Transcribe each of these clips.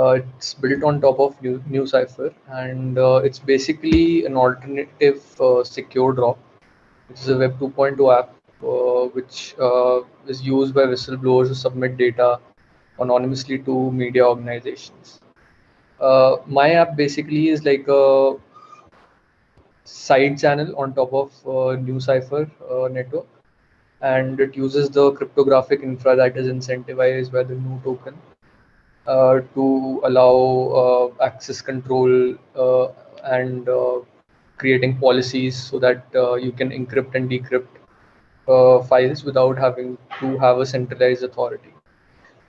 It's built on top of NewCipher, and it's basically an alternative secure drop, which is a Web 2.0 app, which is used by whistleblowers to submit data anonymously to media organizations. My app basically is like a side channel on top of NewCipher network, and it uses the cryptographic infra that is incentivized by the new token to allow access control and creating policies so that you can encrypt and decrypt files without having to have a centralized authority.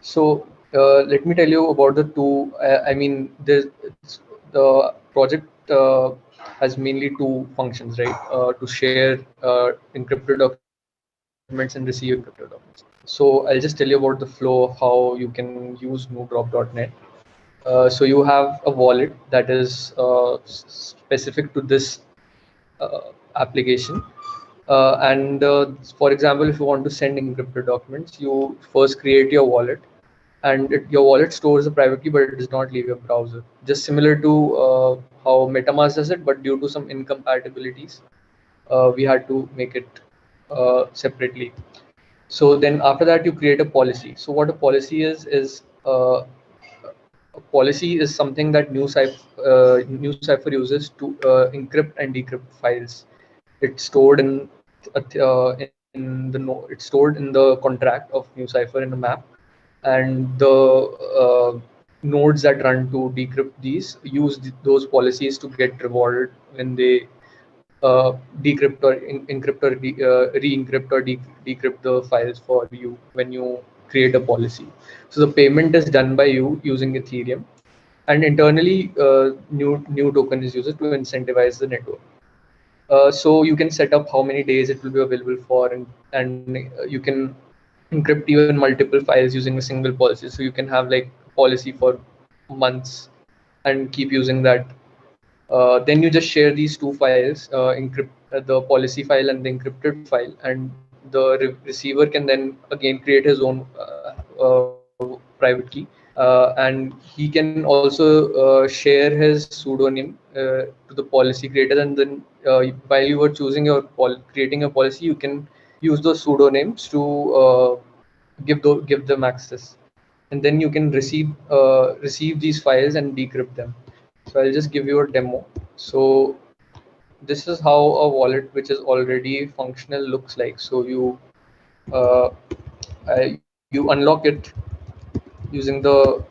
So let me tell you about the two. I mean, the project has mainly two functions, right? To share encrypted documents and receive encrypted documents. So I'll just tell you about the flow of how you can use NewDrop.net. So you have a wallet that is specific to this application. And for example, if you want to send encrypted documents, you first create your wallet, and your wallet stores a private key, but it does not leave your browser. Just similar to how MetaMask does it, but due to some incompatibilities, we had to make it separately. So then after that, you create a policy. So what a policy is a policy is something that NewCipher uses to encrypt and decrypt files. It's stored it's stored in the contract of NewCipher in a map, and the nodes that run to decrypt these use those policies to get rewarded when they decrypt or encrypt or re-encrypt or decrypt the files for you when you create a policy. So the payment is done by you using Ethereum, and internally, new token is used to incentivize the network. So you can set up how many days it will be available for, and you can encrypt even multiple files using a single policy. So you can have like policy for months and keep using that. Then you just share these two files, encrypt the policy file and the encrypted file, and the receiver can then again create his own private key, and he can also share his pseudonym to the policy creator, and then while you were choosing your creating a policy, you can use those pseudonyms to give them access, and then you can receive these files and decrypt them. So I'll just give you a demo. So this is how a wallet which is already functional looks like. So uh, you unlock it using the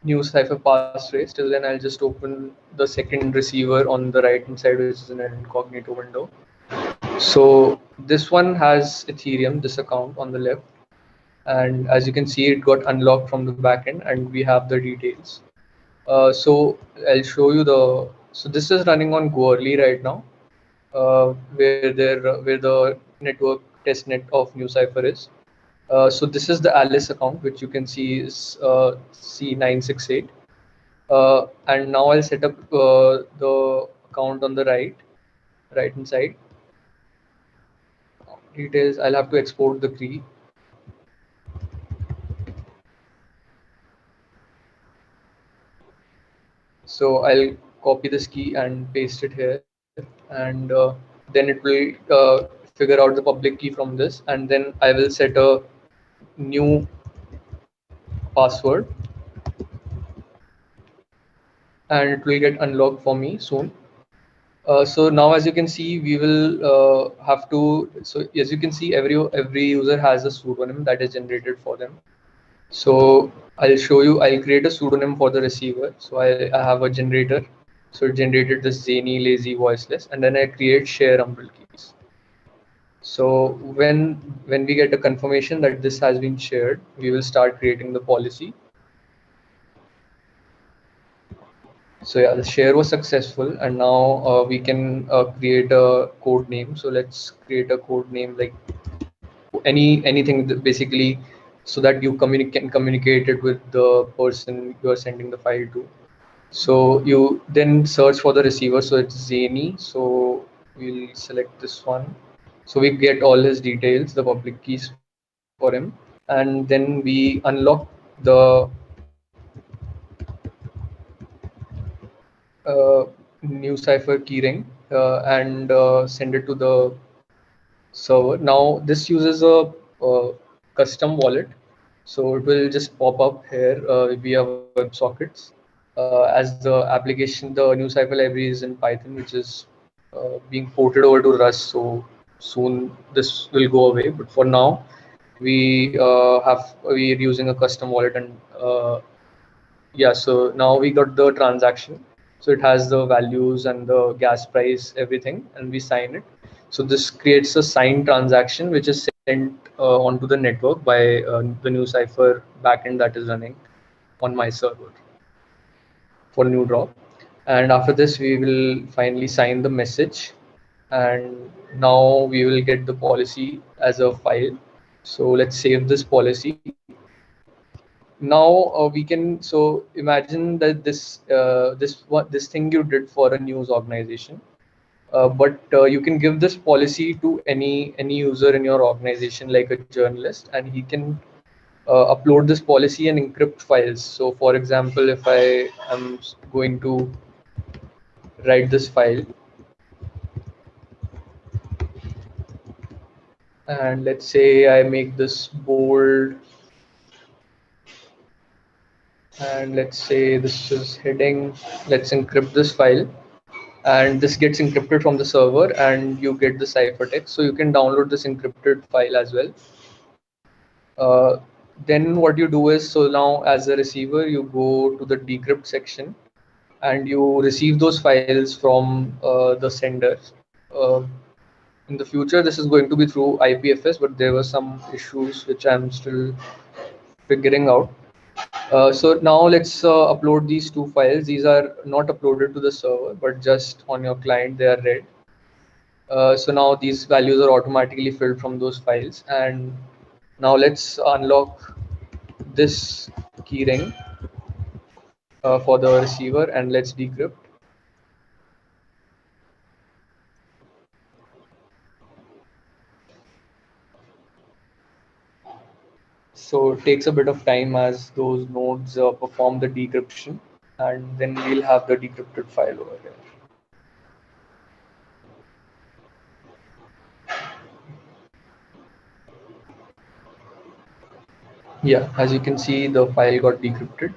NewCipher passphrase. Till then, I'll just open the second receiver on the right hand side, which is an incognito window. So this one has Ethereum, this account on the left, and as you can see, it got unlocked from the backend, and we have the details. So I'll show you the. So this is running on Goerli right now, where the network testnet of NewCipher is. So this is the Alice account, which you can see is C968. And now I'll set up the account on the right hand side. Details. I'll have to export the key. So I'll copy this key and paste it here, and then it will figure out the public key from this, and then I will set a new password, and it will get unlocked for me soon. So now, as you can see, we will have to. So as you can see, every user has a pseudonym that is generated for them. So I'll show you. I'll create a pseudonym for the receiver. So I have a generator. So it generated this Zany lazy voiceless, and then I create share umbrel keys. So when we get a confirmation that this has been shared, we will start creating the policy. So yeah, the share was successful, and now we can create a code name. So let's create a code name like anything that basically, so that you can communicate it with the person you are sending the file to. So you then search for the receiver. So it's Zany. So we'll select this one. So we get all his details, the public keys for him, and then we unlock the new cipher keyring and send it to the server. Now this uses a custom wallet, so it will just pop up here via WebSockets. As the application, the new cipher library is in Python, which is being ported over to Rust. So soon this will go away. But for now, we're using a custom wallet, and yeah. So now we got the transaction. So it has the values and the gas price, everything, and we sign it. So this creates a signed transaction, which is sent onto the network by the new cipher backend that is running on my server for new drop. And after this, we will finally sign the message, and now we will get the policy as a file. So let's save this policy. Now we can, so imagine that this thing you did for a news organization, but you can give this policy to any user in your organization, like a journalist, and he can upload this policy and encrypt files. So for example, if I am going to write this file, and let's say I make this bold, and let's say this is heading, let's encrypt this file, and this gets encrypted from the server, and you get the ciphertext. So you can download this encrypted file as well. Then what you do is, so now as a receiver, you go to the decrypt section and you receive those files from the sender. Uh, in the future, this is going to be through IPFS, but there were some issues which I'm still figuring out. So now let's upload these two files. These are not uploaded to the server, but just on your client, they are read. So now these values are automatically filled from those files. And now let's unlock this keyring for the receiver, and let's decrypt. So it takes a bit of time as those nodes perform the decryption, and then we'll have the decrypted file over here. Yeah, as you can see, the file got decrypted.